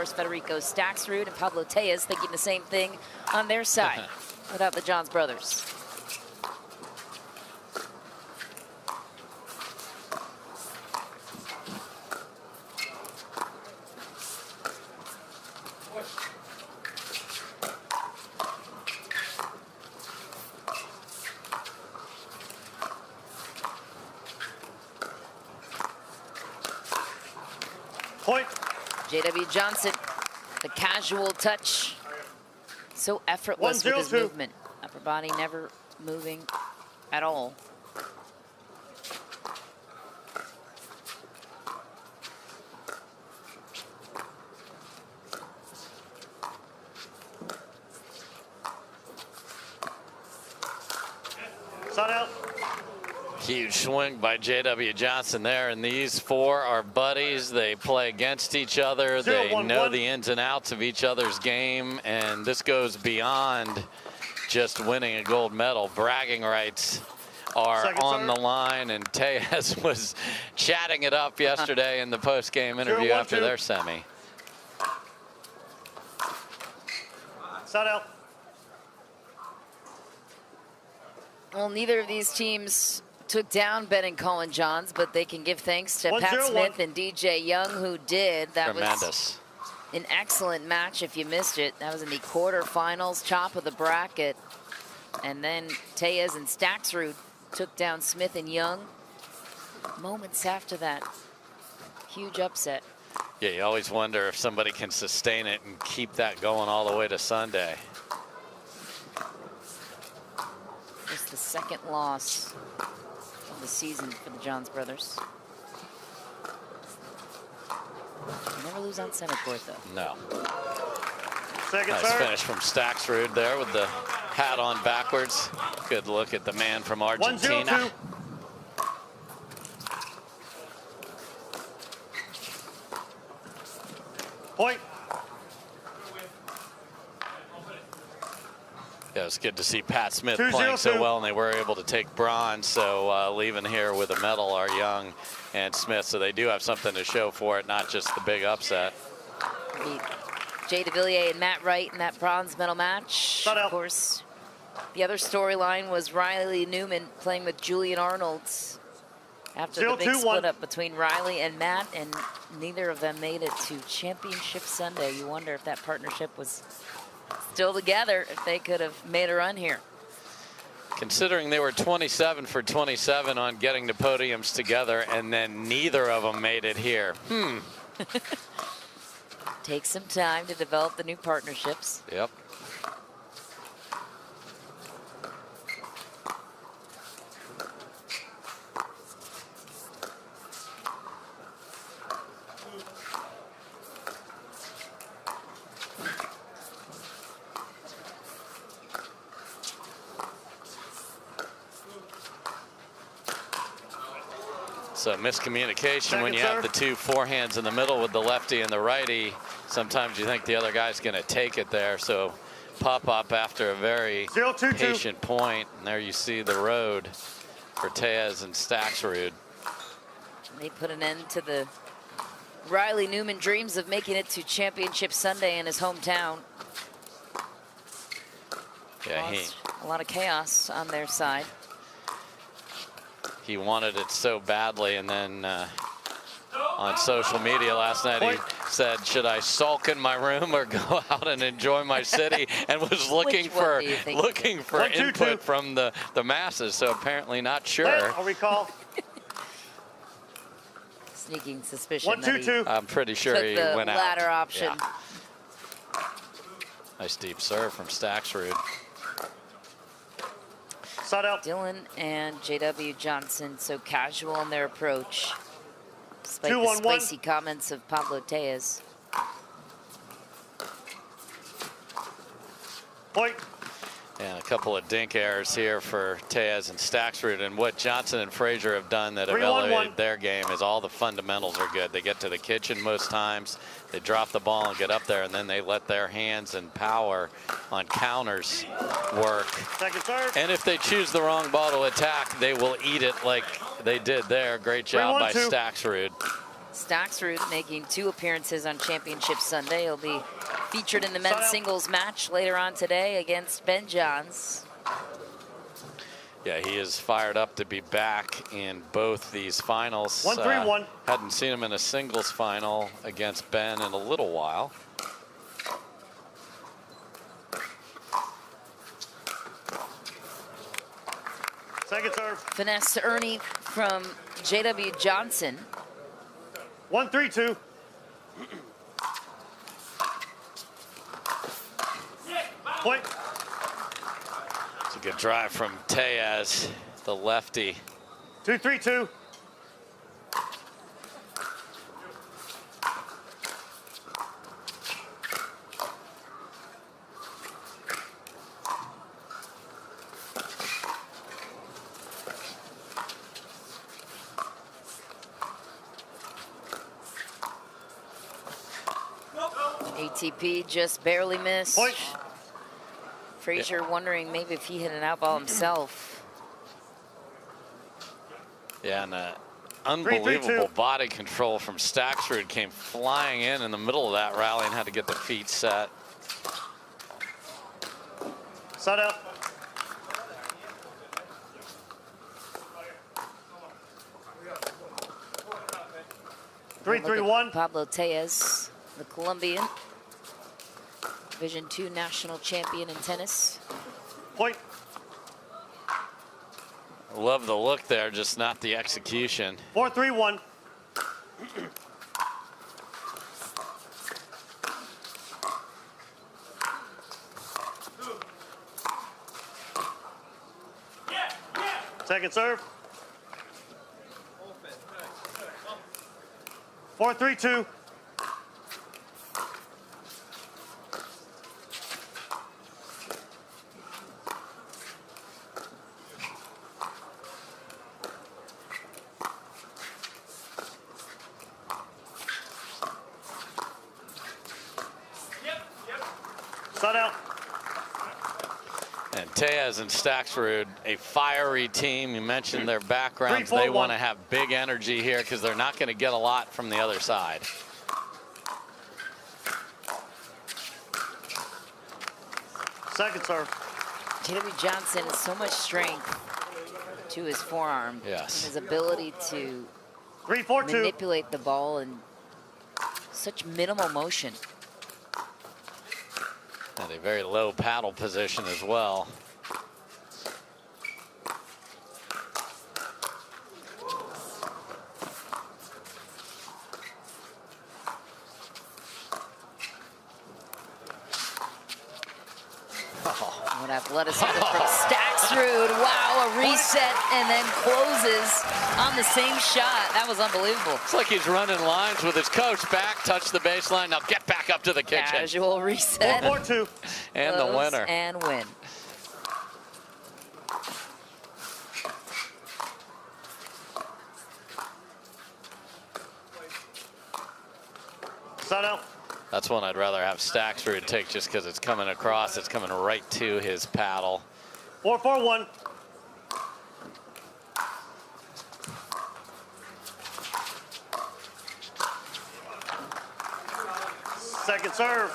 course, Federico, Staksrud, and Pablo Tellez thinking the same thing on their side without the Johns brothers. Point. J.W. Johnson, the casual touch. So effortless with his movement. Upper body never moving at all. Sun out. Huge swing by J.W. Johnson there, and these four are buddies. They play against each other. They know the ins and outs of each other's game, and this goes beyond just winning a gold medal. Bragging rights are on the line, and Tellez was chatting it up yesterday in the post-game interview after their semi. Sun out. Well, neither of these teams took down Ben and Colin Johns, but they can give thanks to Pat Smith and DJ Young, who did. That was an excellent match if you missed it. That was in the quarterfinals, top of the bracket. And then Tellez and Staksrud took down Smith and Young moments after that. Huge upset. Yeah, you always wonder if somebody can sustain it and keep that going all the way to Sunday. Just the second loss of the season for the Johns brothers. They never lose on center court, though. No. Nice finish from Staksrud there with the hat on backwards. Good look at the man from Argentina. 1-0-2. Point. Yeah, it's good to see Pat Smith playing so well, and they were able to take bronze. So leaving here with a medal are Young and Smith. So they do have something to show for it, not just the big upset. Jay DeVilliers and Matt Wright in that bronze medal match. Of course, the other storyline was Riley Newman playing with Julian Arnold after the big split up between Riley and Matt, and neither of them made it to Championship Sunday. You wonder if that partnership was still together, if they could have made a run here. Considering they were 27 for 27 on getting the podiums together, and then neither of them made it here. Take some time to develop the new partnerships. Yep. So miscommunication when you have the two forehands in the middle with the lefty and the righty. Sometimes you think the other guy's going to take it there. So pop up after a very patient point. And there you see the road for Tellez and Staksrud. They put an end to the Riley Newman dreams of making it to Championship Sunday in his hometown. Yeah, a lot of chaos on their side. He wanted it so badly, and then on social media last night he said, should I sulk in my room or go out and enjoy my city, and was looking for input from the masses, so apparently not sure. I'll recall. Sneaking suspicion that he I'm pretty sure he went out. Latter option. Yeah. Nice deep serve from Staksrud. Dylan and J.W. Johnson so casual in their approach, despite the spicy comments of Pablo Tellez. Point. And a couple of dink errors here for Tellez and Staksrud. And what Johnson and Frazier have done that have elevated their game is all the fundamentals are good. They get to the kitchen most times. They drop the ball and get up there, and then they let their hands and power on counters work. And if they choose the wrong ball to attack, they will eat it like they did there. Great job by Staksrud. Staksrud making 2 appearances on Championship Sunday. He'll be featured in the men's singles match later on today against Ben Johns. Yeah, he is fired up to be back in both these finals. 1-3-1. Hadn't seen him in a singles final against Ben in a little while. Second serve. Finesse Ernie from J.W. Johnson. 1-3-2. Point. It's a good drive from Tellez, the lefty. 2-3-2. ATP just barely missed. Point. Frazier wondering maybe if he hit an out ball himself. Yeah, and unbelievable body control from Stacksrud came flying in the middle of that rally and had to get the feet set. Side out. Look at 3-3-1. Pablo Tellez, the Colombian, Division II national champion in tennis. Point. Love the look there, just not the execution. 4-3-1. Second serve. 4-3-2. Side out. And Tellez and Staksrud, a fiery team. You mentioned their backgrounds. 3-4-1. They want to have big energy here because they're not going to get a lot from the other side. Second serve. J.W. Johnson has so much strength to his forearm. Yes. And his ability to 3-4-2. manipulate the ball in such minimal motion. And a very low paddle position as well. What athleticism from Staksrud. Wow, a reset and then closes on the same shot. That was unbelievable. It's like he's running lines with his coach. Back, touch the baseline. Now get back up to the kitchen. Casual reset. 4-4-2. And Close the winner. and win. Side out. That's one I'd rather have Stacksrud take just because it's coming across. It's coming right to his paddle. 4-4-1. Second serve.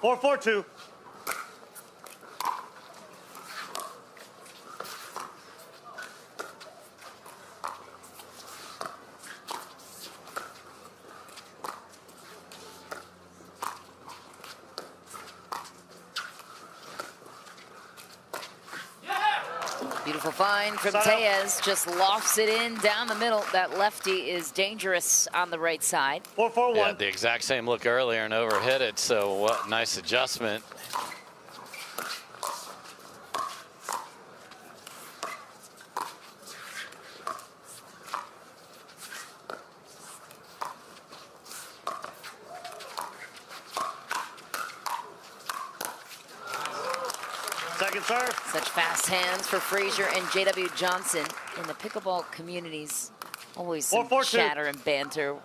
4-4-2. Beautiful find from Side out. Tellez. Just lofts it in down the middle. That lefty is dangerous on the right side. 4-4-1. Yeah, the exact same look earlier and overhit it. So what nice adjustment. Second serve. Such fast hands for Frazier and J.W. Johnson. In the pickleball communities, always some 4-4-2. chatter and banter.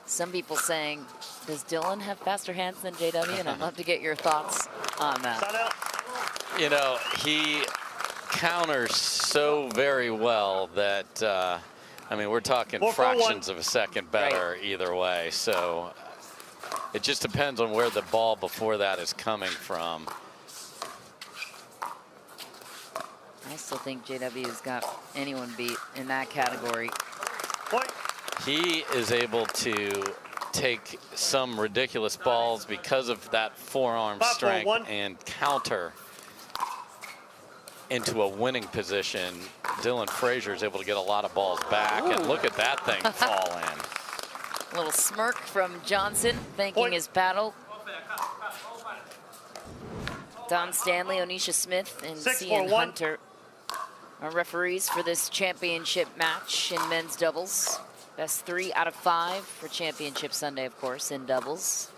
Some people saying, does Dylan have faster hands than J.W.? And I'd love to get your thoughts on that. Side out. You know, he counters so very well that, I mean, we're talking fractions of a second better either way. So it just depends on where the ball before that is coming from. I still think JW's got anyone beat in that category. Point. He is able to take some ridiculous balls because of that forearm strength and counter into a winning position. Dylan Frazier is able to get a lot of balls back. And look at that thing fall in. A little smirk from Johnson, thanking his paddle. Don Stanley, Onisha Smith, and Cian Hunter are referees for this championship match in men's doubles. Best 3 out of 5 for Championship Sunday, of course, in doubles.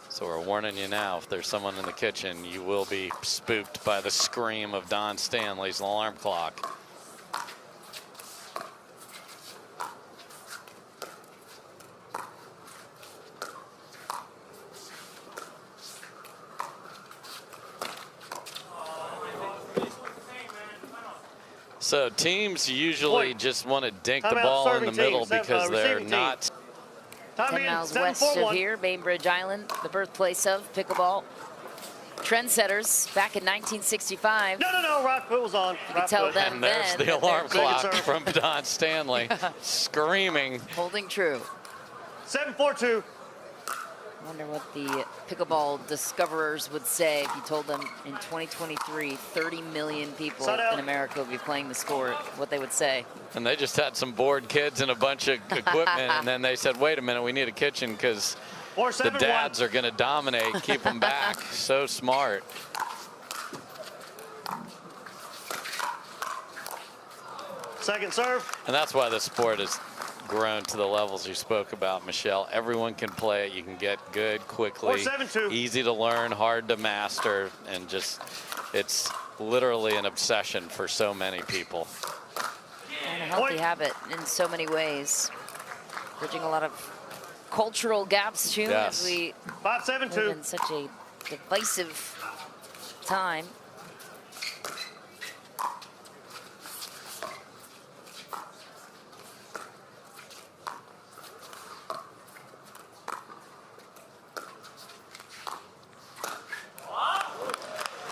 So we're warning you now, if there's someone in the kitchen, you will be spooked by the scream of Don Stanley's alarm clock. So teams usually just want to dink the ball in the middle because they're not 10 miles west of here, Bainbridge Island, the birthplace of pickleball. Trendsetters back in 1965. No, rock foot was on. You could tell them and there's then the alarm clock from Don Stanley screaming. Holding true. 7-4-2. I wonder what the pickleball discoverers would say if you told them in 2023, 30 million people in America would be playing the sport, what they would say. And they just had some bored kids and a bunch of equipment, and then they said, wait a minute, we need a kitchen because the dads are going to dominate, keep them back. So smart. Second serve. And that's why the sport has grown to the levels you spoke about, Michelle. Everyone can play it. You can get good quickly. 7-2. Easy to learn, hard to master, and just it's literally an obsession for so many people. And a healthy habit in so many ways. Bridging a lot of cultural gaps too, as we live in such a divisive time.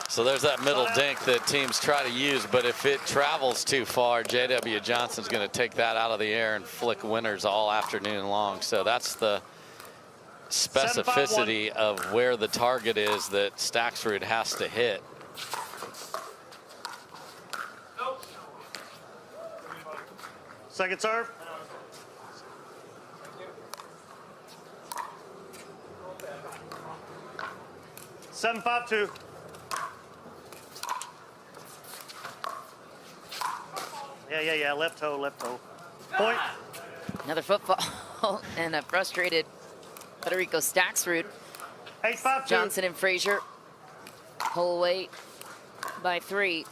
So there's that middle dink that teams try to use, but if it travels too far, JW Johnson's going to take that out of the air and flick winners all afternoon long. So that's the specificity of where the target is that Staksrud has to hit. Second serve. Seven, 5-2. Yeah, left toe. Point. Another football and a frustrated Federico Staksrud. 8-5-2. Johnson and Frazier pull away by 3.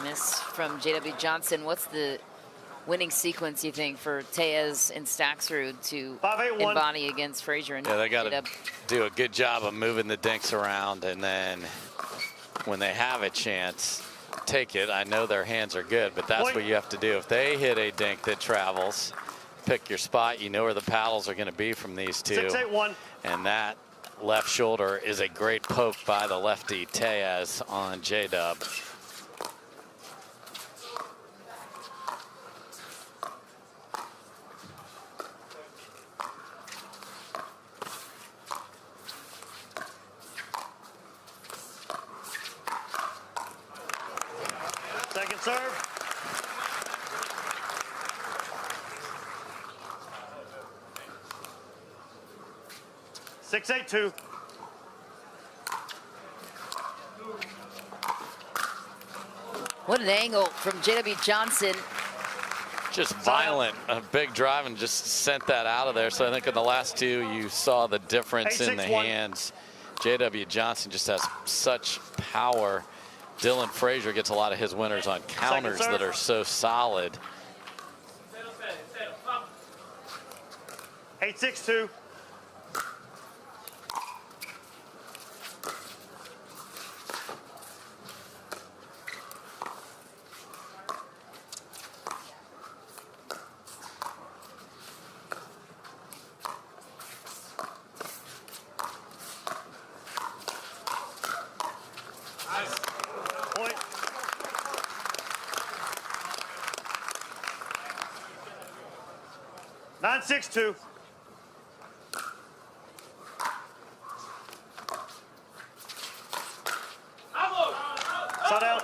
Miss from JW Johnson. What's the winning sequence, you think, for Tellez and Staksrud to embody against Frazier? And they got to do a good job of moving the dinks around, and then when they have a chance, take it. I know their hands are good, but that's what you have to do. If they hit a dink that travels, pick your spot. You know where the paddles are going to be from these two. 6-8-1. And that left shoulder is a great poke by the lefty Tellez on J-Dub. Second serve. Six, 8-2. What an angle from JW Johnson. Just violent, a big drive, and just sent that out of there. So I think in the last two, you saw the difference in the hands. J.W. Johnson just has such power. Dylan Frazier gets a lot of his winners on counters that are so solid. 8-6-2. Point. Nine, 6-2.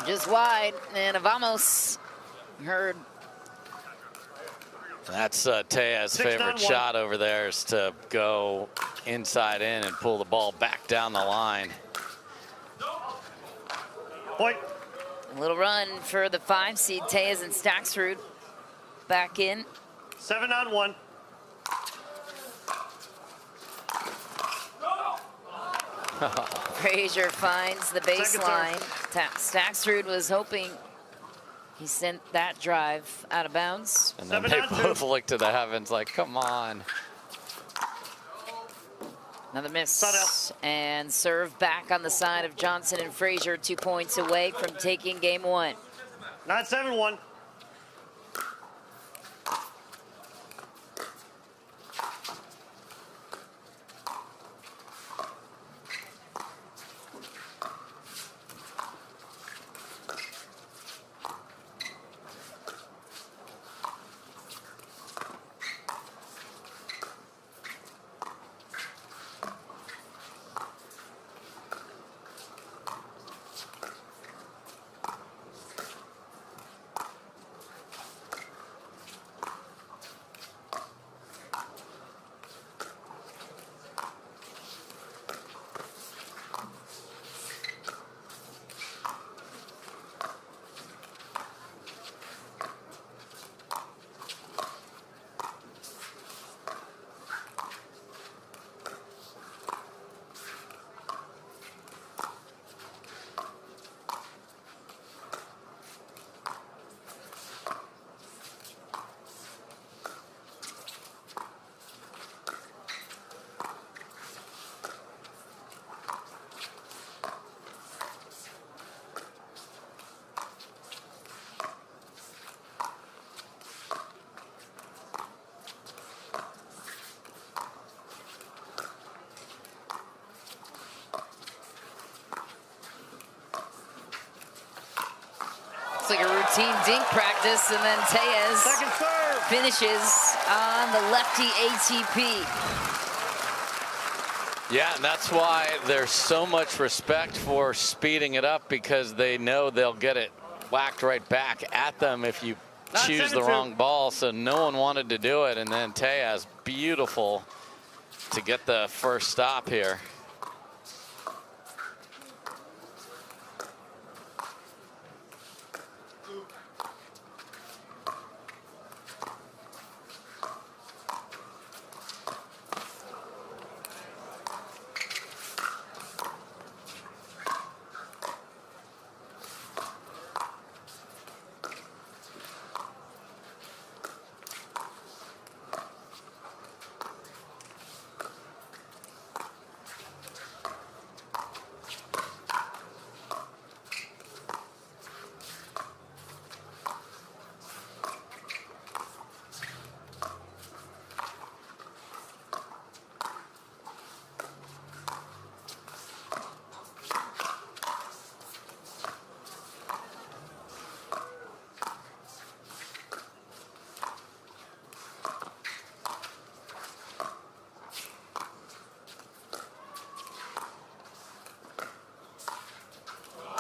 Just wide, and Vamos heard. That's Tellez's favorite shot over there, is to go inside in and pull the ball back down the line. Point. A little run for the 5 seed, Tellez and Staksrud back in. 7-on-1. Frazier finds the baseline. Staksrud was hoping he sent that drive out of bounds. And then they both look to the heavens like, come on. Another miss. And serve back on the side of Johnson and Frazier, 2 points away from taking game 1. 9-7-1. Like a routine dink practice, and then Tellez finishes on the lefty ATP. Yeah, and that's why there's so much respect for speeding it up, because they know they'll get it whacked right back at them if you choose the wrong ball. So no one wanted to do it, and then Tellez, beautiful to get the first stop here.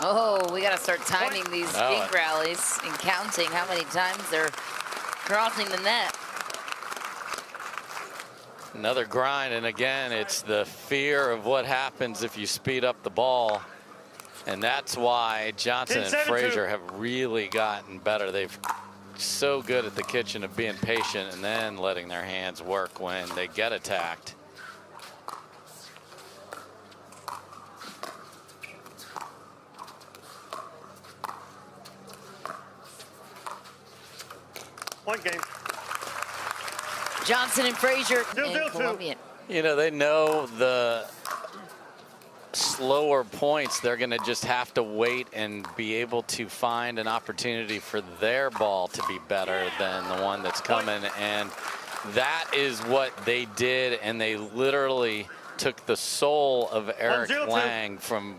Oh, we got to start timing these dink rallies and counting how many times they're crossing the net. Another grind, and again, it's the fear of what happens if you speed up the ball. And that's why Johnson and Frazier have really gotten better. They've so good at the kitchen of being patient and then letting their hands work when they get attacked. Point game. Johnson and Frazier 0-0-2. and Colombian. You know, they know the slower points, they're going to just have to wait and be able to find an opportunity for their ball to be better than the one that's coming. And that is what they did. And they literally took the soul of Eric Lang from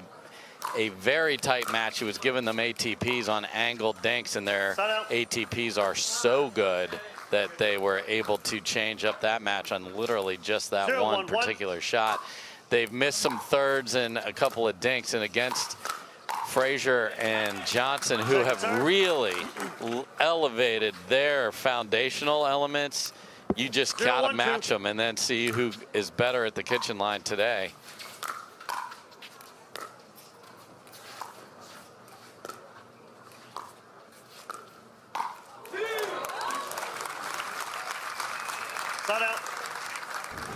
a very tight match. He was giving them ATPs on angled dinks, and their ATPs are so good that they were able to change up that match on literally just that one particular shot. They've missed some thirds and a couple of dinks, and against Frazier and Johnson, who have really elevated their foundational elements, you just gotta match them and then see who is better at the kitchen line today.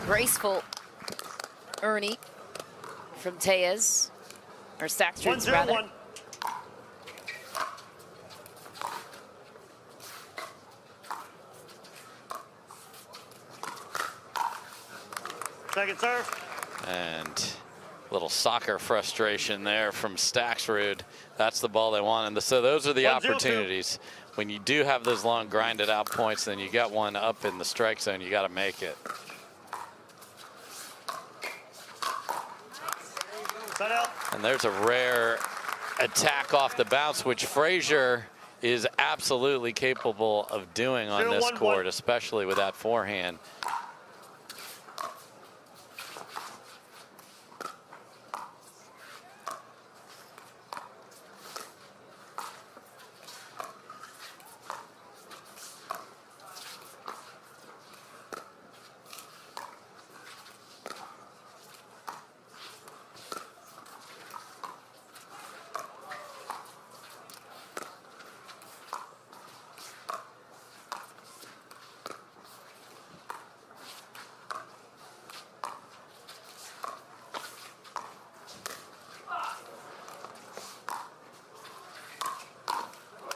Graceful Ernie from Tellez, or Stacksrud rather. 1-0-1. Second serve. And a little soccer frustration there from Staksrud. That's the ball they want. And so those are the opportunities. When you do have those long grinded out points, then you got one up in the strike zone, you got to make it. And there's a rare attack off the bounce, which Frazier is absolutely capable of doing on this court, especially with that forehand.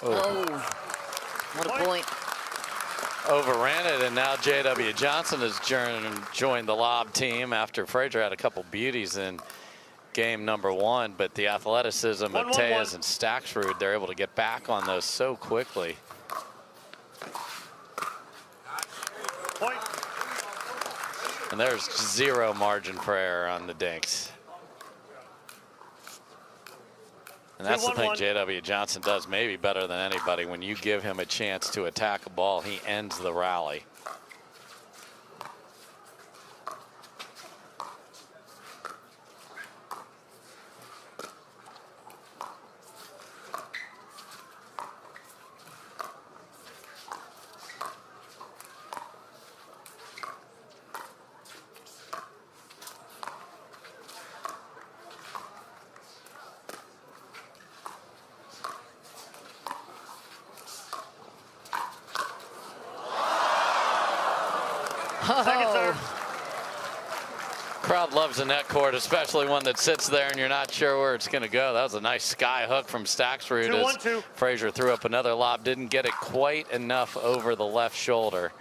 Oh, what a point. Overran it, and now J.W. Johnson has joined the lob team after Frazier had a couple beauties in game number one, but the athleticism of Tellez and Staksrud, they're able to get back on those so quickly. Point. And there's zero margin for error on the dinks. And that's the thing J.W. Johnson does maybe better than anybody. When you give him a chance to attack a ball, he ends the rally. Second serve. Crowd loves a net court, especially one that sits there and you're not sure where it's going to go. That was a nice sky hook from Staksrud as Frazier threw up another lob. Didn't get it quite enough over the left shoulder.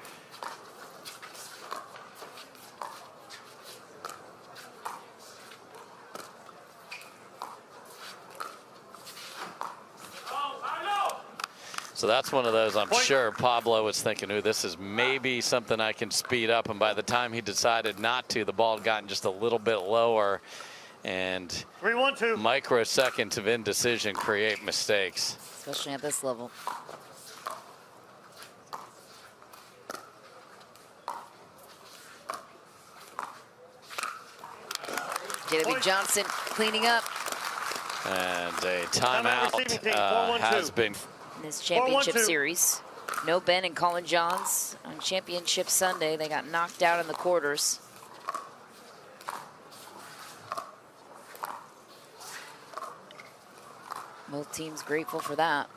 So that's one of those I'm sure Pablo was thinking, ooh, this is maybe something I can speed up. And by the time he decided not to, the ball had gotten just a little bit lower. And 3-1-2. Microseconds of indecision create mistakes. Especially at this level. J.W. Johnson cleaning up. And a timeout has been. In this championship series. No Ben and Colin Johns on championship Sunday. They got knocked out in the quarters. Both teams grateful for that.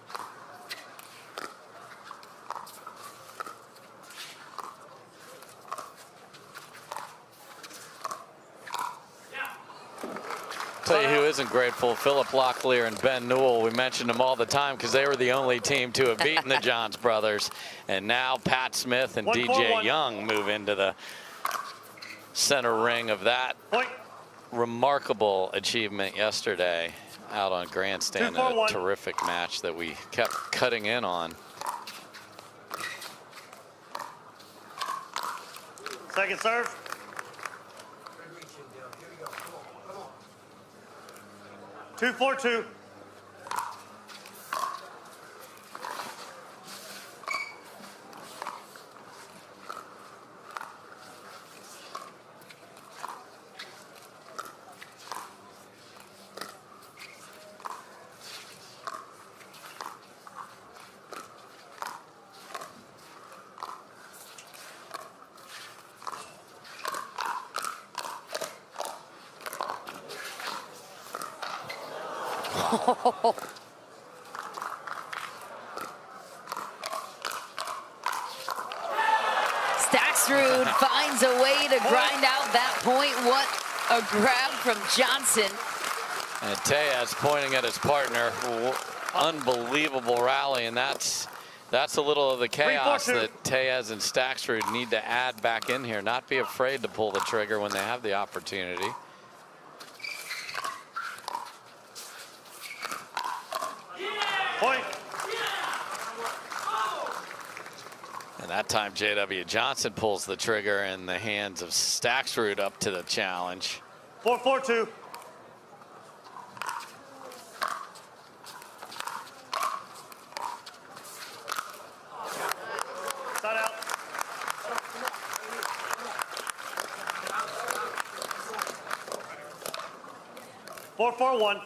tell you who isn't grateful, Philip Locklear and Ben Newell. We mentioned them all the time because they were the only team to have beaten the Johns brothers. And now Pat Smith and DJ Young move into the center ring of that remarkable achievement yesterday out on grandstand in a terrific match that we kept cutting in on. Second serve. 2-4-2. Staksrud finds a way to grind out that point. What a grab from Johnson. And Tellez pointing at his partner. Unbelievable rally, and that's a little of the chaos that Tellez and Staksrud need to add back in here. Not be afraid to pull the trigger when they have the opportunity. Point. And that time J.W. Johnson pulls the trigger in the hands of Staksrud up to the challenge. 4-4-2. Side out. 4-4-1.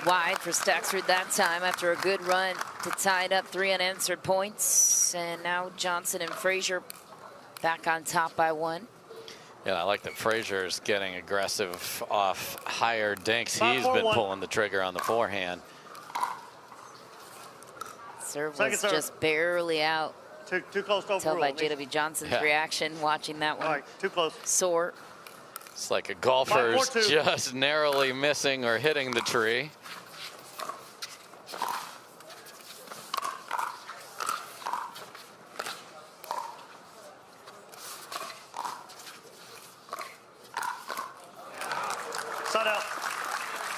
Wide for Staksrud that time after a good run to tie it up, 3 unanswered points. And now Johnson and Frazier back on top by 1. Yeah, I like that Frazier is getting aggressive off higher dinks. He's been pulling the trigger on the forehand. Serve was just barely out. Too close to overrule. Tell by J.W. Johnson's reaction watching that one. All right, too close. Soar. It's like a golfer's just narrowly missing or hitting the tree.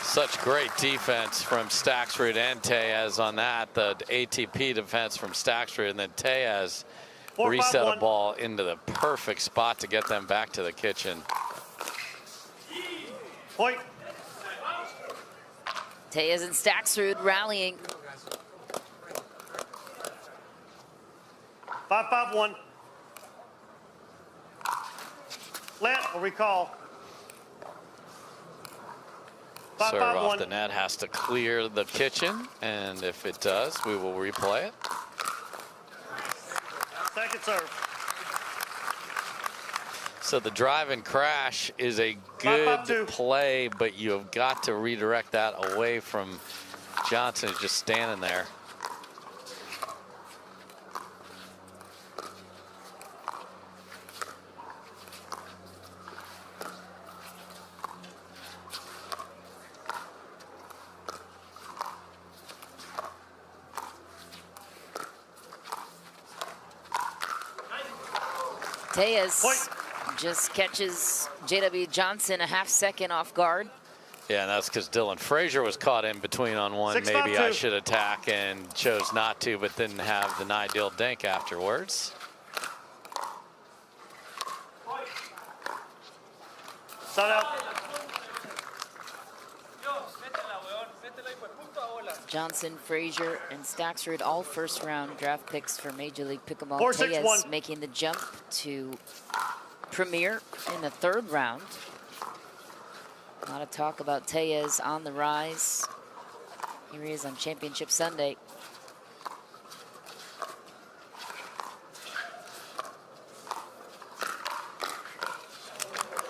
Such great defense from Staksrud and Tellez on that. The ATP defense from Staksrud, and then Tellez reset a ball into the perfect spot to get them back to the kitchen. Point. Tellez and Staksrud rallying. 5-5-1. Let or recall. Serve off the net has to clear the kitchen, and if it does, we will replay it. Second serve. So the drive and crash is a good play, but you have got to redirect that away from Johnson, who's just standing there. Tellez just catches J.W. Johnson a half second off guard. Yeah, and that's because Dylan Frazier was caught in between on one. Maybe I should attack and chose not to, but didn't have the ideal dink afterwards. Side out. Johnson, Frazier, and Staksrud, all first-round draft picks for Major League Pickleball. 4-6-1. Tellez making the jump to Premier in the 3rd round. A lot of talk about Tellez on the rise. Here he is on Championship Sunday.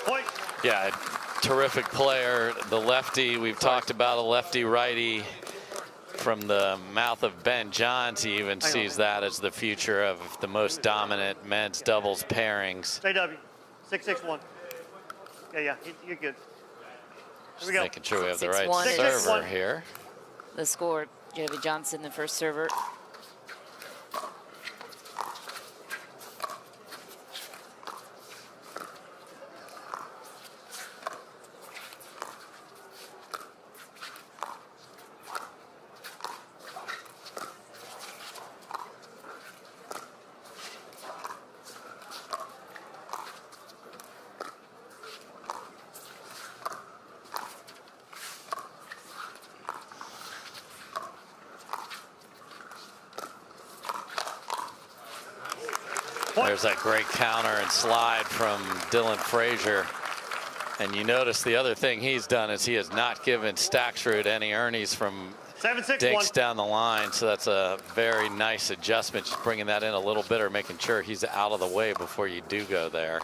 Point. Yeah, terrific player. The lefty, we've talked about a lefty-righty from the mouth of Ben Johns. He even sees that as the future of the most dominant men's doubles pairings. JW, 6-6-1. Yeah, you're good. Here we go. Making sure we have the right 6-1 server here. The score, JW Johnson, the first server. There's that great counter and slide from Dylan Frazier. And you notice the other thing he's done is he has not given Staksrud any earnings from 7-6-1. dinks down the line. So that's a very nice adjustment, just bringing that in a little bit, or making sure he's out of the way before you do go there.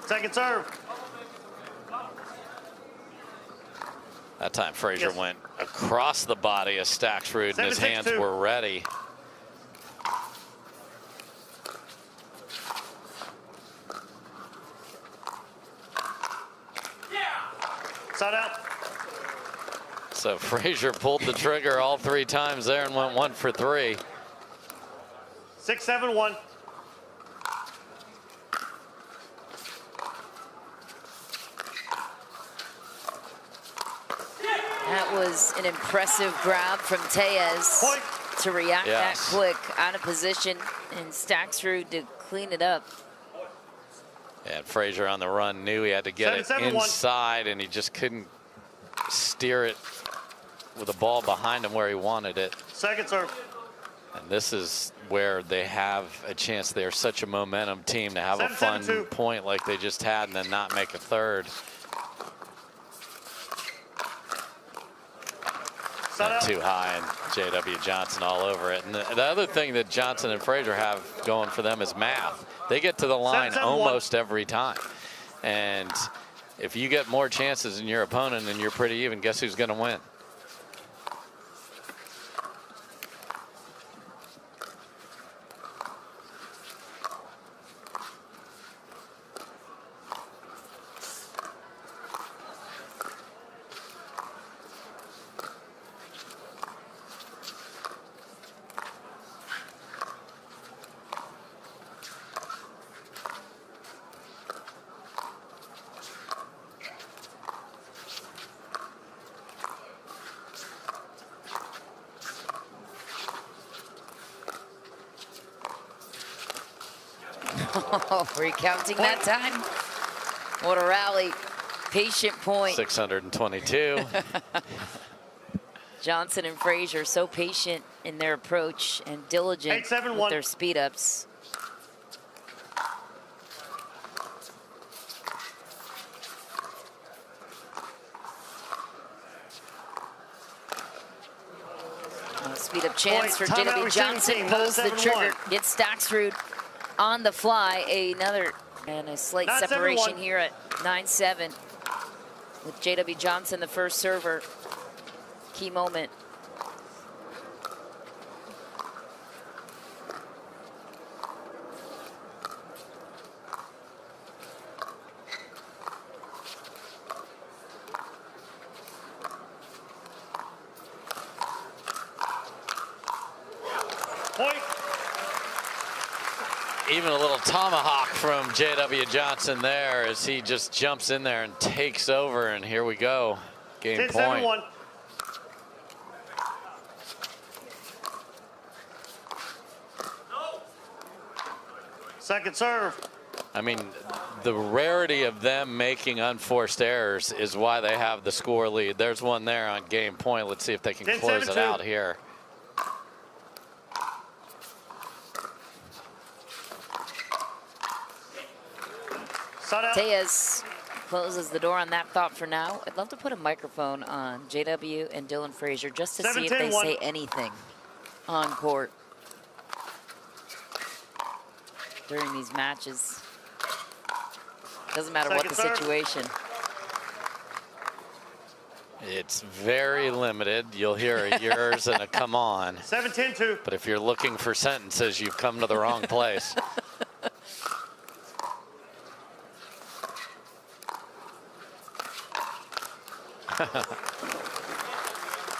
Second serve. That time Frazier went across the body of Staksrud, and his hands were ready. Side out. So Frazier pulled the trigger all 3 times there and went 1 for 3. 6-7-1. That was an impressive grab from Tellez to react that quick, out of position, and Staksrud to clean it up. And Frazier on the run knew he had to get it inside, and he just couldn't steer it with the ball behind him where he wanted it. Second serve. And this is where they have a chance. They're such a momentum team to have a fun point like they just had and then not make a third. Not too high, and JW Johnson all over it. And the other thing that Johnson and Frazier have going for them is math. They get to the line almost every time. And if you get more chances than your opponent and you're pretty even, guess who's going to win? Recounting that time. What a rally. Patient point. 622. Johnson and Frazier so patient in their approach and diligent with their speed ups. Speed up chance for JW Johnson. Pulls the trigger. Gets Staksrud on the fly. A slight separation here at 9-7 with JW Johnson, the first server. Key moment. Even a little tomahawk from JW Johnson there as he just jumps in there and takes over, and here we go. Game point. Second serve. I mean, the rarity of them making unforced errors is why they have the score lead. There's one there on game point. Let's see if they can close it out here. Tellez closes the door on that thought for now. I'd love to put a microphone on JW and Dylan Frazier just to see if they say anything on court during these matches. Doesn't matter what the situation. It's very limited. You'll hear a yours and a come on. 17-2. But if you're looking for sentences, you've come to the wrong place.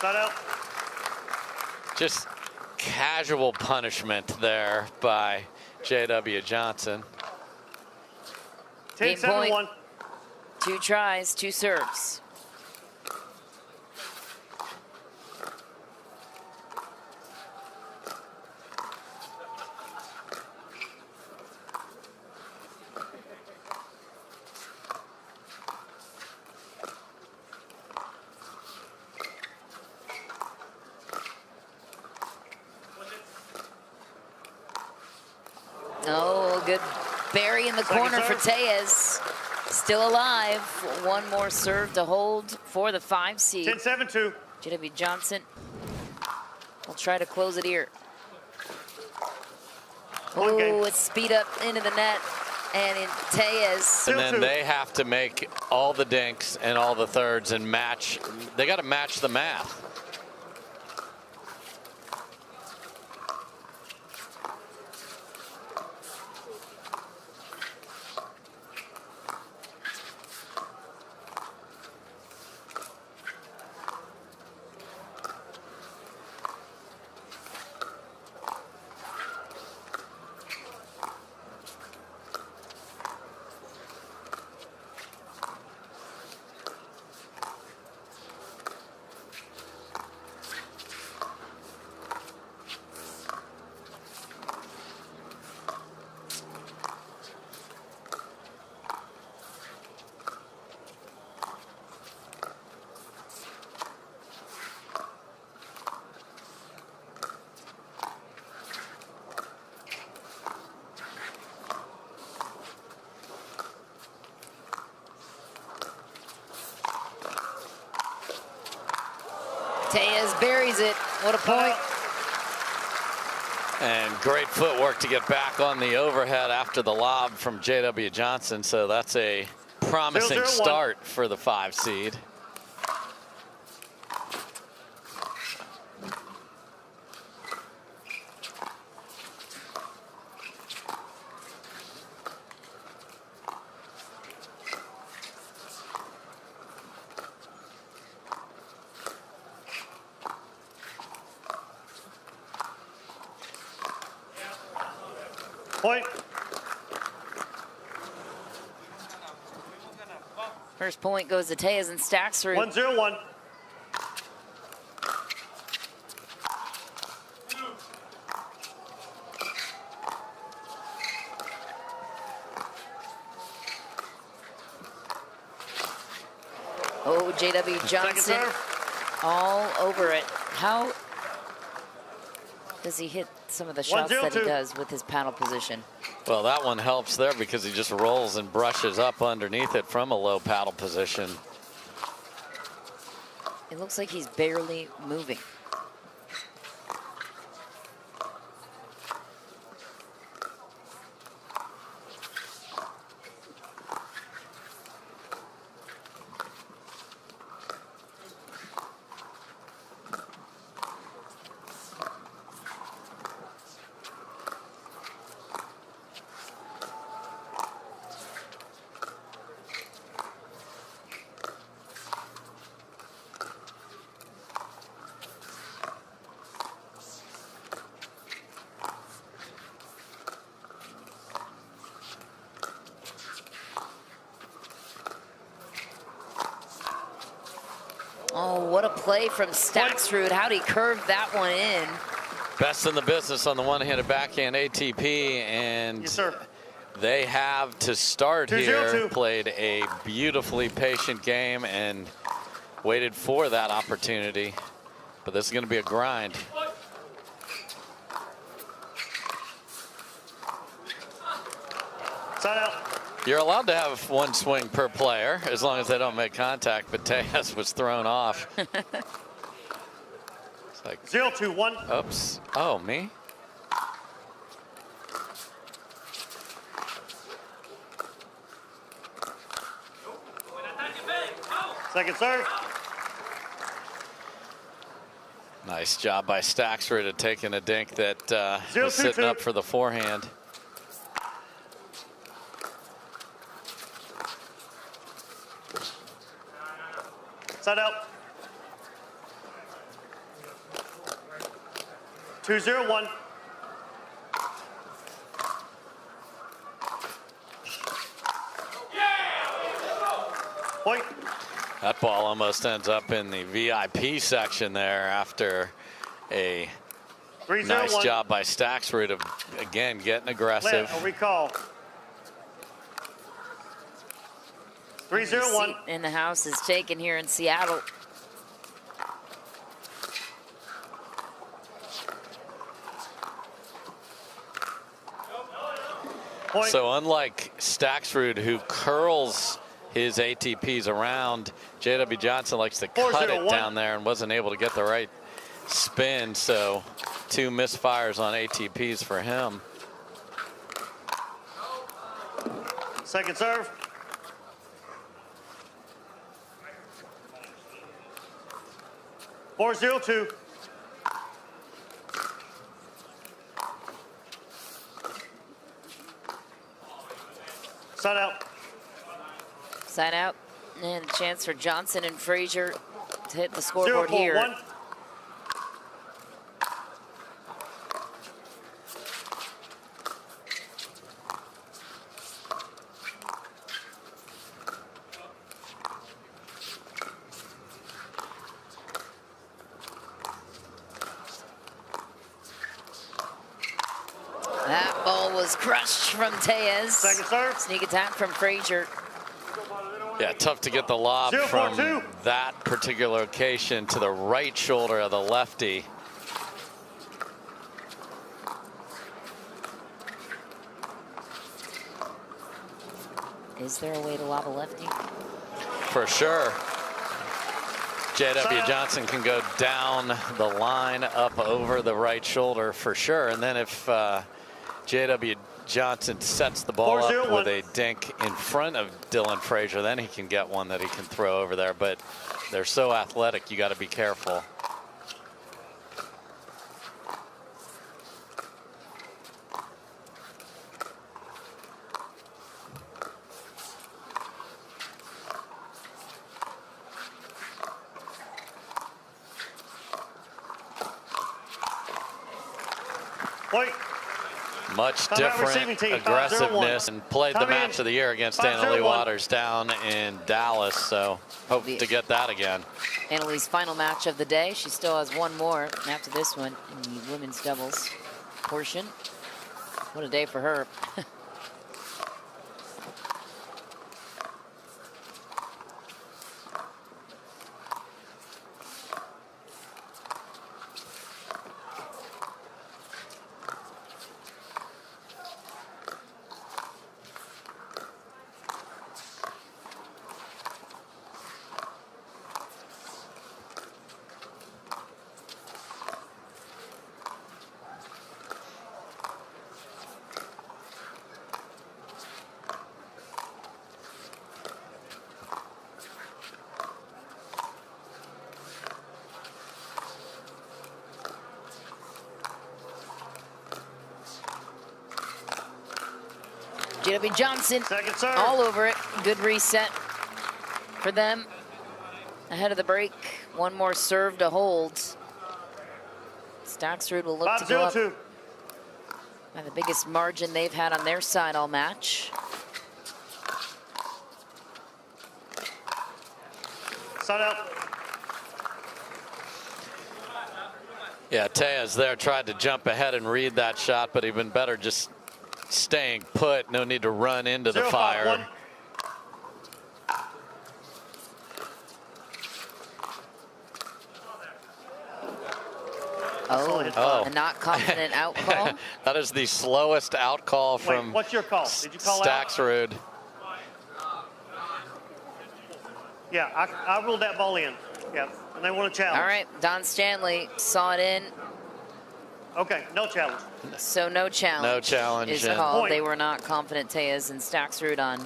Not out. Just casual punishment there by J.W. Johnson. 10-7-1. 2 tries, 2 serves. Oh, good bury in the corner for Tellez. Still alive. One more serve to hold for the 5 seed. 10-7-2. J.W. Johnson will try to close it here. Oh, it's speed up into the net and in Tellez. And then they have to make all the dinks and all the thirds and match. They got to match the math. Tellez buries it. What a point. And great footwork to get back on the overhead after the lob from J.W. Johnson. So that's a promising 0-0-1. start for the 5 seed. Point. First point goes to Tellez and Staksrud. 1-0-1. Oh, J.W. Johnson all over it. How does he hit some of the shots that he does with his paddle position? Well, that one helps there because he just rolls and brushes up underneath it from a low paddle position. It looks like he's barely moving. Oh, what a play from Staksrud. How'd he curve that one in? Best in the business on the one-handed backhand ATP, and yes, sir. They have to start 2-0-2. here. Played a beautifully patient game and waited for that opportunity. But this is going to be a grind. Side out. You're allowed to have one swing per player as long as they don't make contact, but Tellez was thrown off. It's like 0-2-1. Oops. Oh, me? Second serve. Nice job by Staksrud at taking a dink that was sitting up for the forehand. Side out. 2-0-1. Point. That ball almost ends up in the VIP section there after a nice job by Staksrud of, again, getting aggressive. A recall. 3-0-1. In the house is taken here in Seattle. Point. So unlike Staksrud, who curls his ATPs around, JW Johnson likes to cut it down there and wasn't able to get the right spin. So 2 misfires on ATPs for him. Second serve. Four 0-2. Side out. Side out. And a chance for Johnson and Frazier to hit the scoreboard here. 0-4-1. That ball was crushed from Tellez. Second serve. Sneak attack from Frazier. Yeah, tough to get the lob from that particular location to the right shoulder of the lefty. Is there a way to lob a lefty? For sure. JW Johnson can go down the line up over the right shoulder for sure. And then if JW Johnson sets the ball up with a dink in front of Dylan Frazier, then he can get one that he can throw over there. But they're so athletic, you got to be careful. Point. Much different aggressiveness, and played the match of the year against Annalee Waters down in Dallas, so hope to get that again. Annalee's final match of the day. She still has one more after this one in the women's doubles portion. What a day for her. JW Johnson all over it. Good reset for them ahead of the break. One more serve to hold. Staksrud will look to go up by the biggest margin they've had on their side all match. Side out. Yeah, Tellez there tried to jump ahead and read that shot, but he'd been better just staying put. No need to run into the fire. Oh, a not confident out call. That is the slowest out call from what's your call? Did you call Staksrud. Yeah, I ruled that ball in. Yeah, and they want a challenge. All right, Don Stanley saw it in. Okay, no challenge. So no challenge. No challenge. Is called. They were not confident, Tellez and Staksrud, on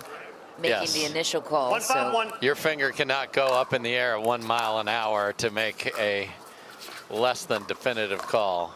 making the initial call. 1-5-1. Your finger cannot go up in the air at 1 mile an hour to make a less than definitive call.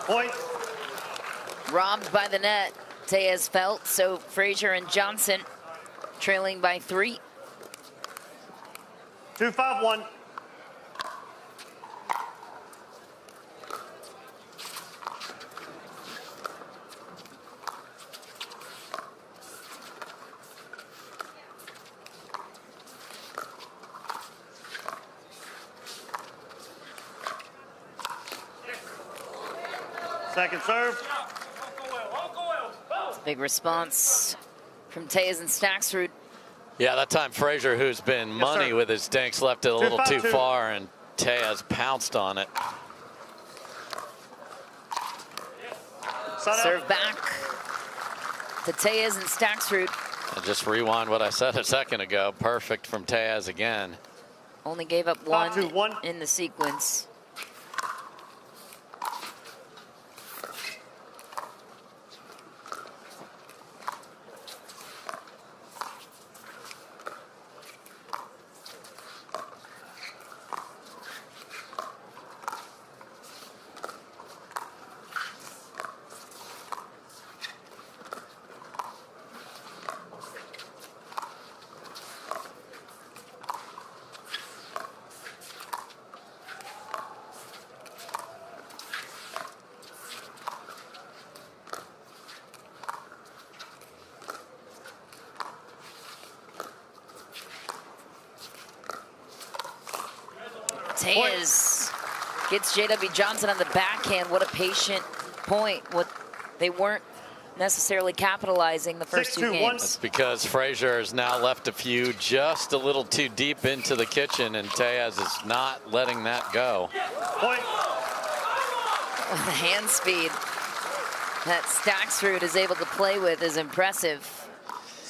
Point. Robbed by the net, Tellez felt. So Frazier and Johnson trailing by 3. 2-5-1. Second serve. Big response from Tellez and Staksrud. Yeah, that time Frazier, who's been money with his dinks, left it a little too far, and Tellez pounced on it. Serve back to Tellez and Staksrud. And just rewind what I said a second ago. Perfect from Tellez again. Only gave up 1 in the sequence. Tellez gets J.W. Johnson on the backhand. What a patient point. What they weren't necessarily capitalizing the first 2 games. That's because Frazier has now left a few just a little too deep into the kitchen, and Tellez is not letting that go. Point. The hand speed that Staksrud is able to play with is impressive.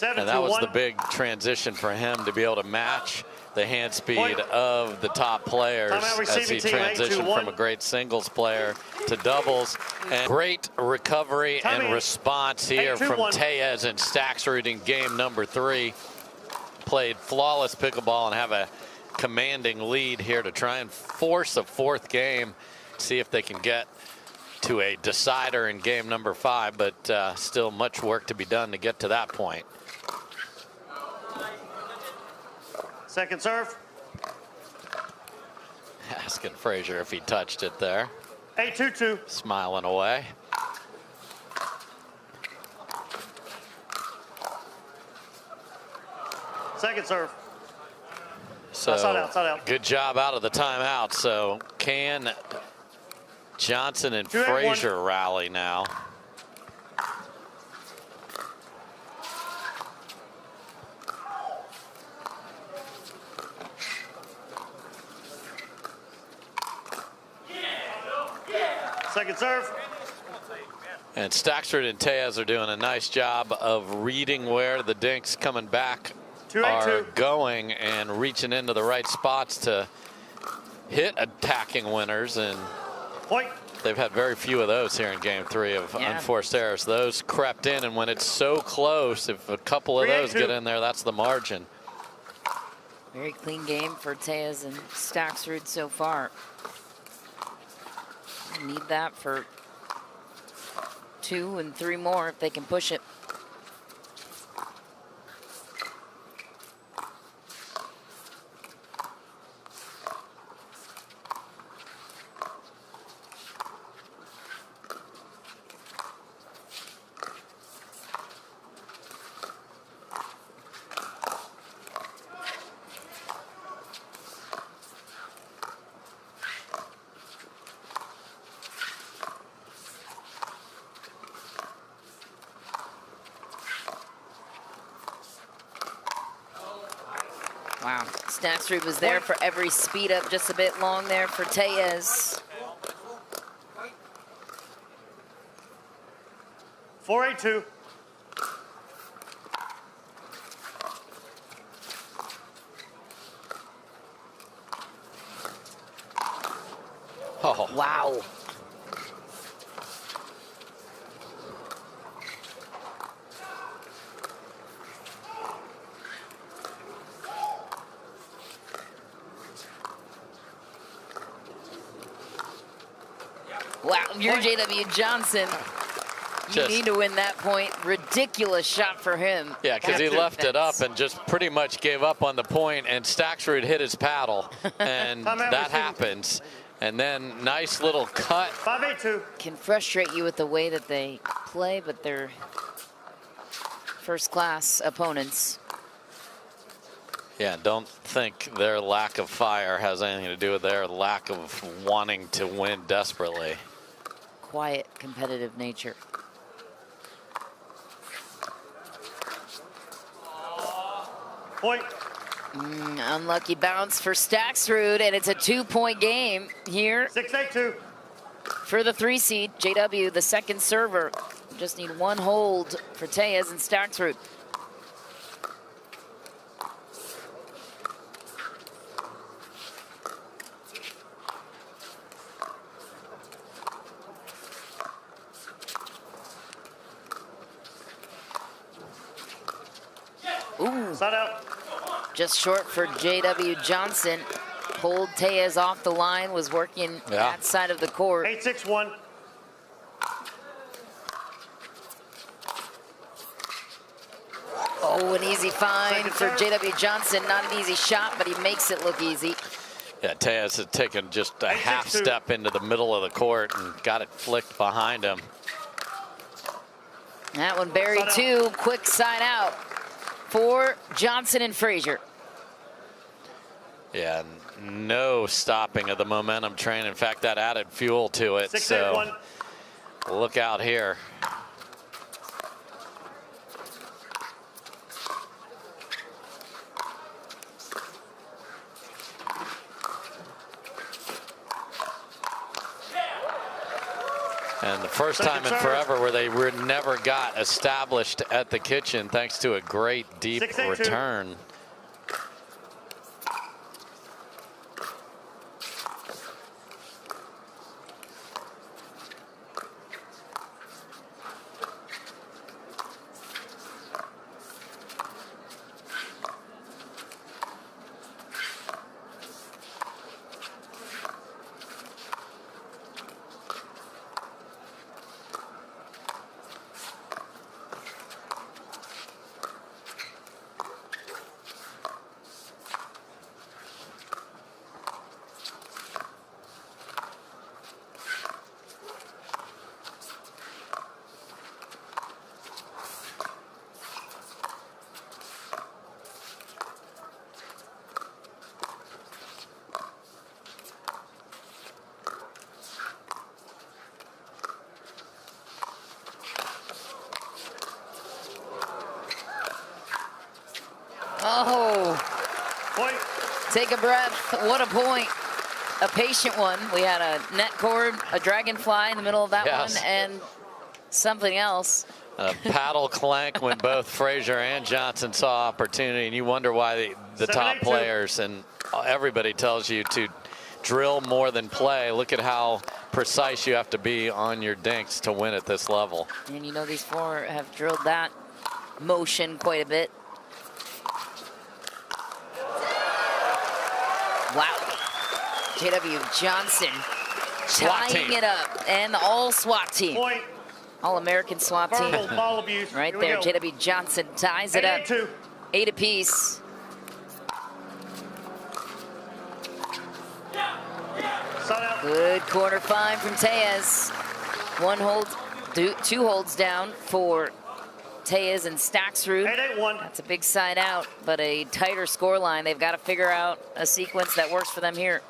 And that was the big transition for him, to be able to match the hand speed of the top players as he transitioned from a great singles player to doubles. And great recovery and response here from Tellez and Staksrud in game number 3. Played flawless pickleball and have a commanding lead here to try and force a 4th game. See if they can get to a decider in game number 5, but still much work to be done to get to that point. Second serve. Asking Frazier if he touched it there. 8-2-2. Smiling away. Second serve. So side out. Good job out of the timeout. So can Johnson and Frazier rally now? Second serve. And Staksrud and Tellez are doing a nice job of reading where the dinks coming back are going and reaching into the right spots to hit attacking winners. And they've had very few of those here in game 3 of unforced errors. Those crept in, and when it's so close, if a couple of those get in there, that's the margin. Very clean game for Tellez and Staksrud so far. Need that for 2 and 3 more if they can push it. Wow, Staksrud was there for every speed up, just a bit long there for Tellez. 4-8-2. Oh. Wow. Wow, you're J.W. Johnson. You need to win that point. Ridiculous shot for him. Yeah, because he left it up and just pretty much gave up on the point, and Stacksrud hit his paddle, and that happens. And then nice little cut. 5-8-2. Can frustrate you with the way that they play, but they're first-class opponents. Yeah, don't think their lack of fire has anything to do with their lack of wanting to win desperately. Quiet, competitive nature. Point. Unlucky bounce for Staksrud, and it's a 2-point game here. 6-8-2. For the 3 seed, JW, the second server. Just need one hold for Tellez and Staksrud. Ooh. Side out. Just short for J.W. Johnson. Pulled Tellez off the line, was working that side of the court. 8-6-1. Oh, an easy find for J.W. Johnson. Not an easy shot, but he makes it look easy. Yeah, Tellez has taken just a half step into the middle of the court and got it flicked behind him. That one buried too. Quick side out for Johnson and Frazier. Yeah, no stopping of the momentum train. In fact, that added fuel to it. So look out here. And the first time in forever where they never got established at the kitchen thanks to a great deep return. Oh, point. Take a breath. What a point. A patient one. We had a net cord, a dragonfly in the middle of that one, and something else. A paddle clank when both Frazier and Johnson saw opportunity, and you wonder why the top players and everybody tells you to drill more than play. Look at how precise you have to be on your dinks to win at this level. And you know these four have drilled that motion quite a bit. Wow. J.W. Johnson tying it up, and the all SWAT team. Point. All-American SWAT team. Ball abuse. Right there, J.W. Johnson ties it up. 8 apiece. Good corner find from Tellez. One hold, two holds down for Tellez and Staksrud. 8-8-1. That's a big side out, but a tighter score line. They've got to figure out a sequence that works for them here.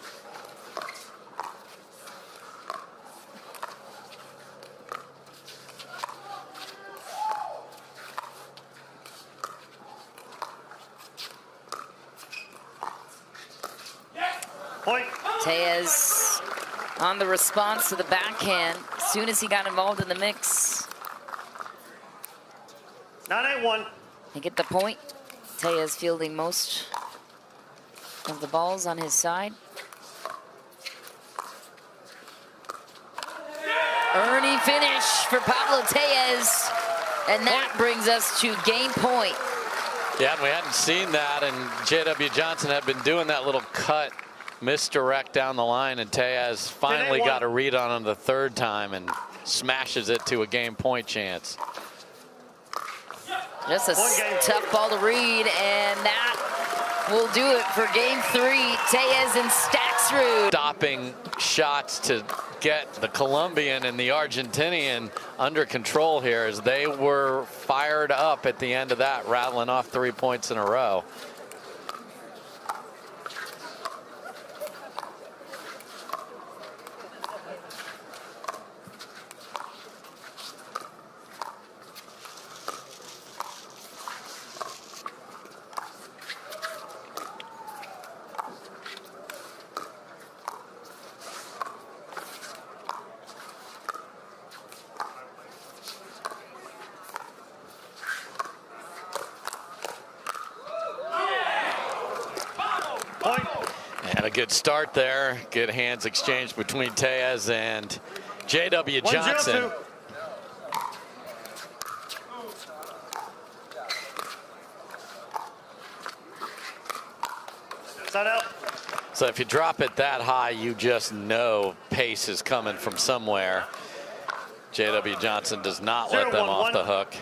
Point. Tellez on the response to the backhand as soon as he got involved in the mix. 9-8-1. They get the point. Tellez fielding most of the balls on his side. Early finish for Pablo Tellez, and that brings us to game point. Yeah, we hadn't seen that, and J.W. Johnson had been doing that little cut misdirect down the line, and Tellez finally got a read on him the third time and smashes it to a game point chance. Just a tough ball to read, and that will do it for game 3. Tellez and Staksrud. Stopping shots to get the Colombian and the Argentinian under control here as they were fired up at the end of that, rattling off 3 points in a row. And a good start there. Good hands exchanged between Tellez and J.W. Johnson. 1-0-2. Side out. So if you drop it that high, you just know pace is coming from somewhere. J.W. Johnson does not let them off the hook.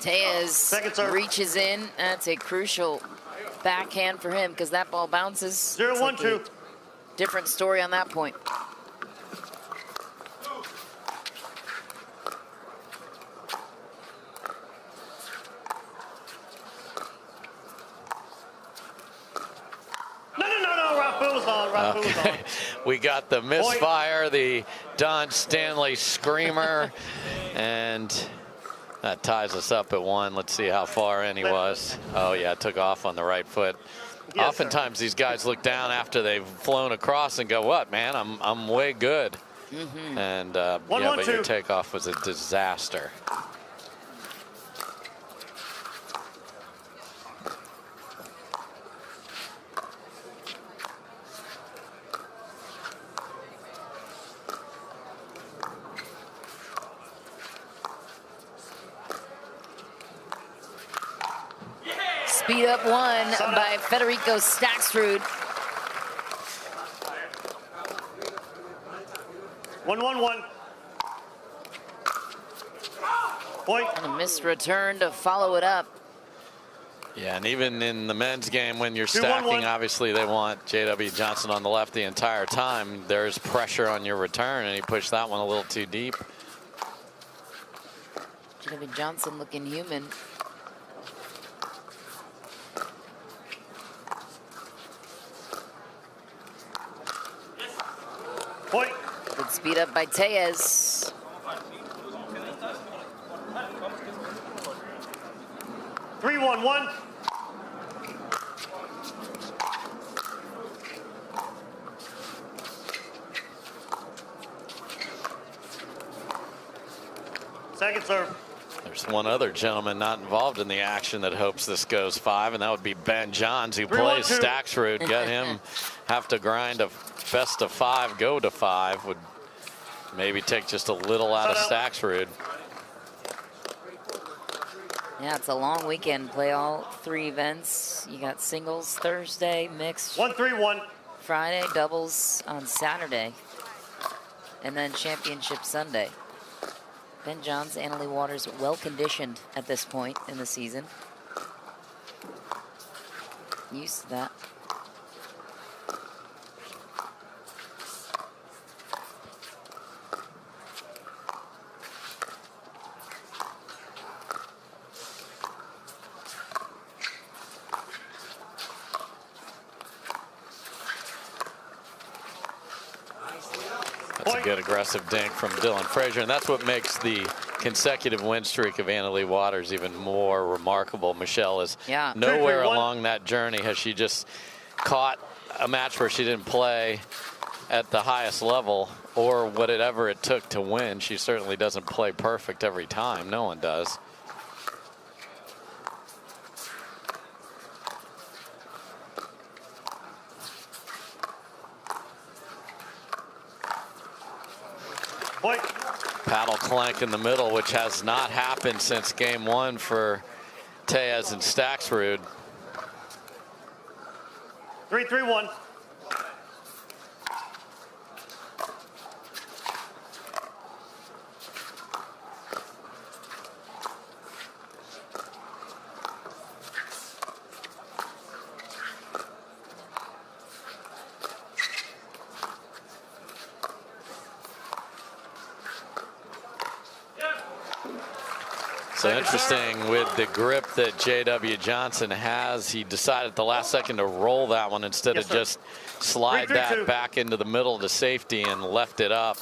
Tellez reaches in. That's a crucial backhand for him because that ball bounces. 0-1-2. Different story on that point. Okay. We got the misfire, the Don Stanley screamer, and that ties us up at 1. Let's see how far in he was. Oh yeah, took off on the right foot. Yes, oftentimes these guys look down after they've flown across and go, "What, man? I'm way good." And yeah, but your takeoff was a disaster. Speed up 1 by Federico Staksrud. 1-1-1. Point. And a missed return to follow it up. Yeah, and even in the men's game, when you're stacking, obviously they want J.W. Johnson on the left the entire time. There's pressure on your return, and he pushed that one a little too deep. J.W. Johnson looking human. Point. Good speed up by Tellez. Three, 1-1. Second serve. There's one other gentleman not involved in the action that hopes this goes 5, and that would be Ben Johns, who plays Stacksrud. Get him have to grind a best of 5, go to 5, would maybe take just a little out of Stacksrud. Yeah, it's a long weekend. Play all 3 events. You got singles Thursday, mixed 1-3-1. Friday, doubles on Saturday, and then championship Sunday. Ben Johns, Annalee Waters, well conditioned at this point in the season. Used to that. That's a good aggressive dink from Dylan Frazier, and that's what makes the consecutive win streak of Anna Leigh Waters even more remarkable. Michelle is nowhere along that journey has she just caught a match where she didn't play at the highest level or whatever it took to win. She certainly doesn't play perfect every time. No one does. Point. Paddle clank in the middle, which has not happened since game 1 for Tellez and Staksrud. 3-3-1. So interesting with the grip that J.W. Johnson has. He decided at the last second to roll that one instead of just slide that back into the middle to safety and left it up.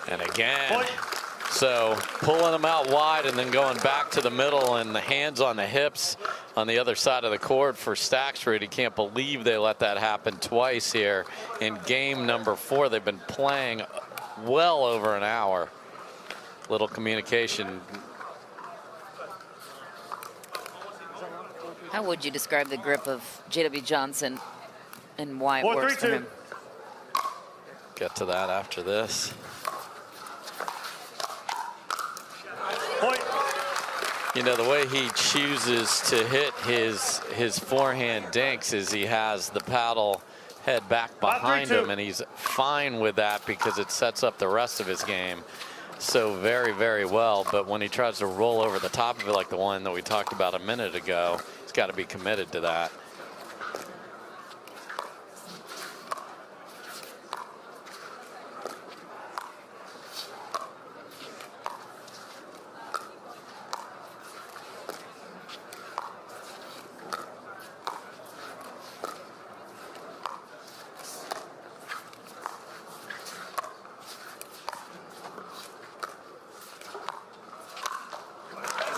And again, so pulling them out wide and then going back to the middle, and the hands on the hips on the other side of the court for Staksrud. He can't believe they let that happen twice here in game number 4. They've been playing well over an hour. Little communication. How would you describe the grip of J.W. Johnson and why it works for him? Get to that after this. Point. You know, the way he chooses to hit his forehand dinks is he has the paddle head back behind him, and he's fine with that because it sets up the rest of his game so very, very well. But when he tries to roll over the top of it like the one that we talked about a minute ago, he's got to be committed to that.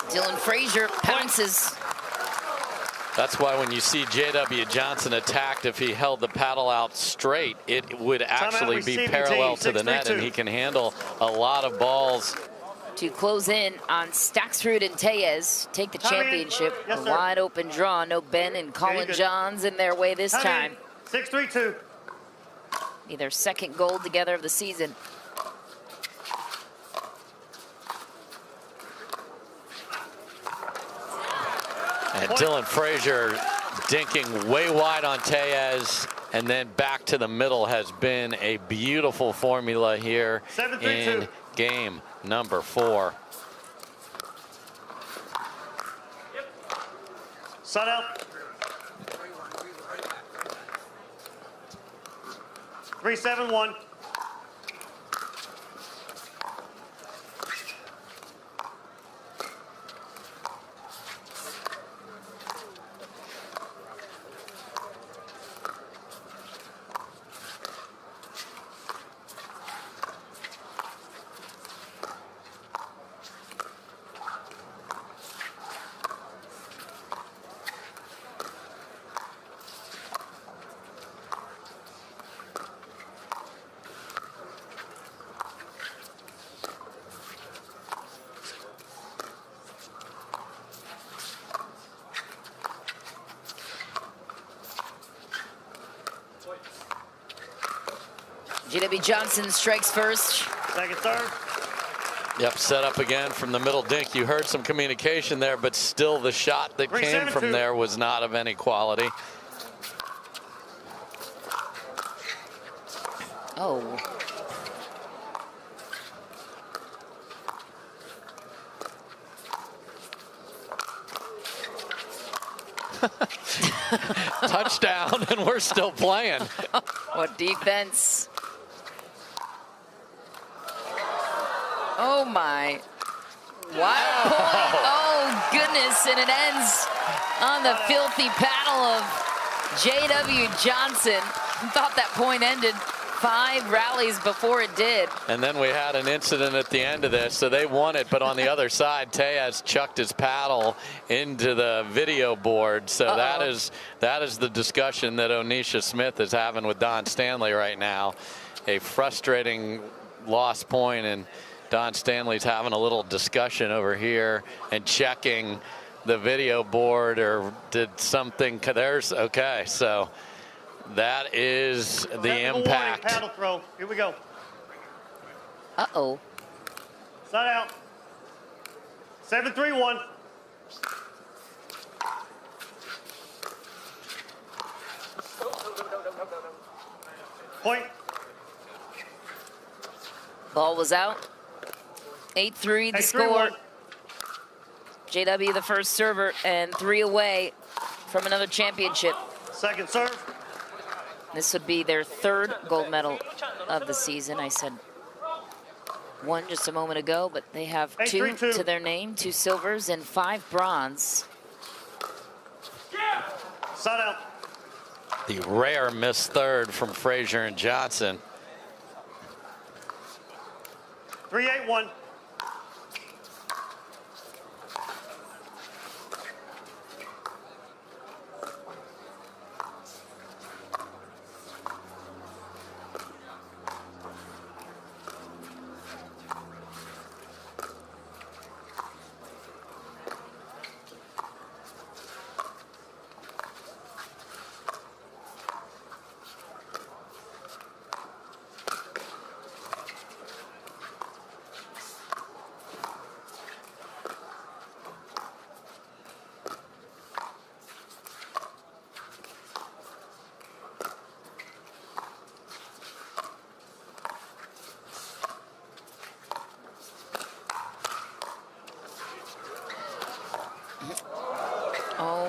Dylan Frazier pounces. That's why when you see J.W. Johnson attacked, if he held the paddle out straight, it would actually be parallel to the net, and he can handle a lot of balls. To close in on Staksrud and Tellez, take the championship. A wide open draw. No Ben and Colin Johns in their way this time. 6-3-2. Be their second gold together of the season. And Dylan Frazier dinking way wide on Tellez and then back to the middle has been a beautiful formula here in game number 4. Sun out. 3-7-1. J.W. Johnson strikes first. Second, third. Yep, set up again from the middle dink. You heard some communication there, but still the shot that came from there was not of any quality. Oh. Touchdown, and we're still playing. What defense. Oh, my. Wild point. Oh, goodness. And it ends on the filthy paddle of J.W. Johnson. Thought that point ended 5 rallies before it did. And then we had an incident at the end of this, so they won it, but on the other side, Tellez chucked his paddle into the video board. So that is the discussion that Onisha Smith is having with Don Stanley right now. A frustrating lost point, and Don Stanley's having a little discussion over here and checking the video board, or did something. There's okay, so that is the impact. Paddle throw. Here we go. Uh-oh. Side out. 7-3-1. Point. Ball was out. 8-3 the score. JW the first server, and 3 away from another championship. Second serve. This would be their 3rd gold medal of the season. I said 1 just a moment ago, but they have 2 to their name, 2 silvers and 5 bronze. Side out. The rare missed 3rd from Frazier and Johnson. 3-8-1.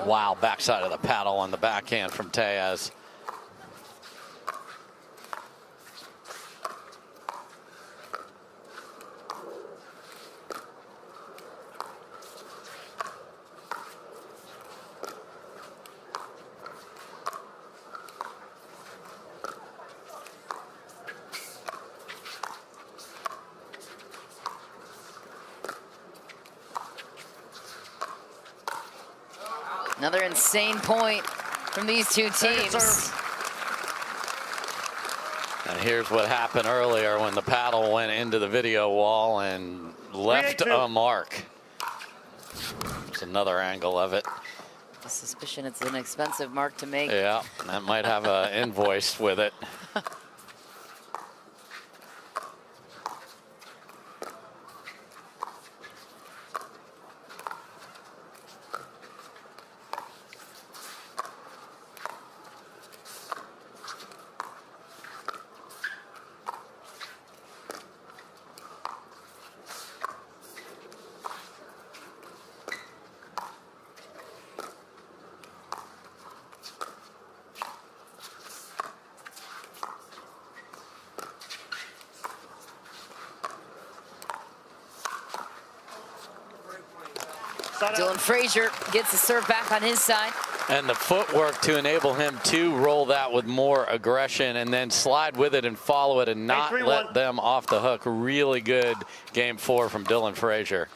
Wow, backside of the paddle on the backhand from Tellez. Another insane point from these 2 teams. And here's what happened earlier when the paddle went into the video wall and left a mark. There's another angle of it. A suspicion it's an expensive mark to make. Yeah, that might have an invoice with it. Dylan Frazier gets the serve back on his side. And the footwork to enable him to roll that with more aggression and then slide with it and follow it and not let them off the hook. Really good game 4 from Dylan Frazier.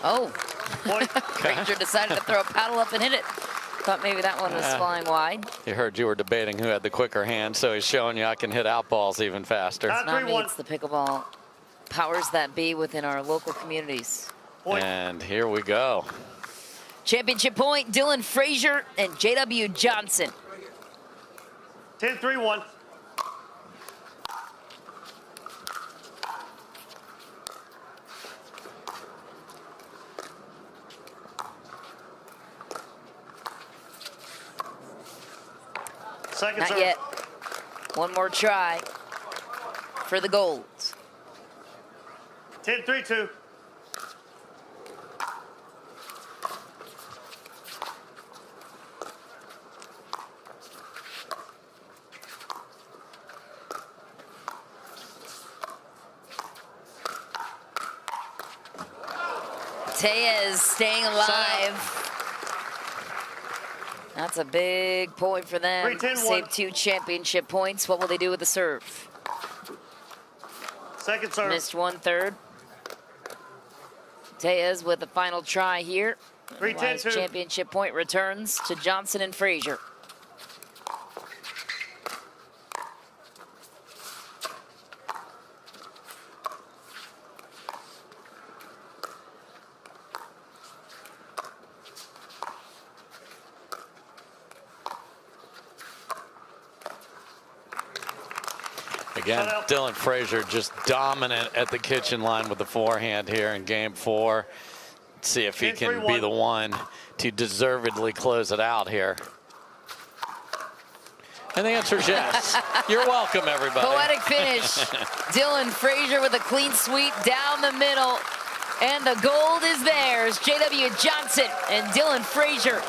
Oh, Frazier decided to throw a paddle up and hit it. Thought maybe that one was flying wide. You heard you were debating who had the quicker hand, so he's showing you I can hit out balls even faster. It's not me, it's the pickleball powers that be within our local communities. And here we go. Championship point, Dylan Frazier and J.W. Johnson. 10-3-1. Second Not serve. yet. One more try for the golds. 10-3-2. Tellez staying alive. That's a big point for them. 3-10-1. Save 2 championship points. What will they do with the serve? Second serve. Missed 1/3. Tellez with the final try here. 3-10-2. Championship point returns to Johnson and Frazier. Again, Dylan Frazier just dominant at the kitchen line with the forehand here in game 4. Let's see if he can be the one to deservedly close it out here. And the answer is yes. You're welcome, everybody. Poetic finish. Dylan Frazier with a clean sweep down the middle. And the gold is theirs. J.W. Johnson and Dylan Frazier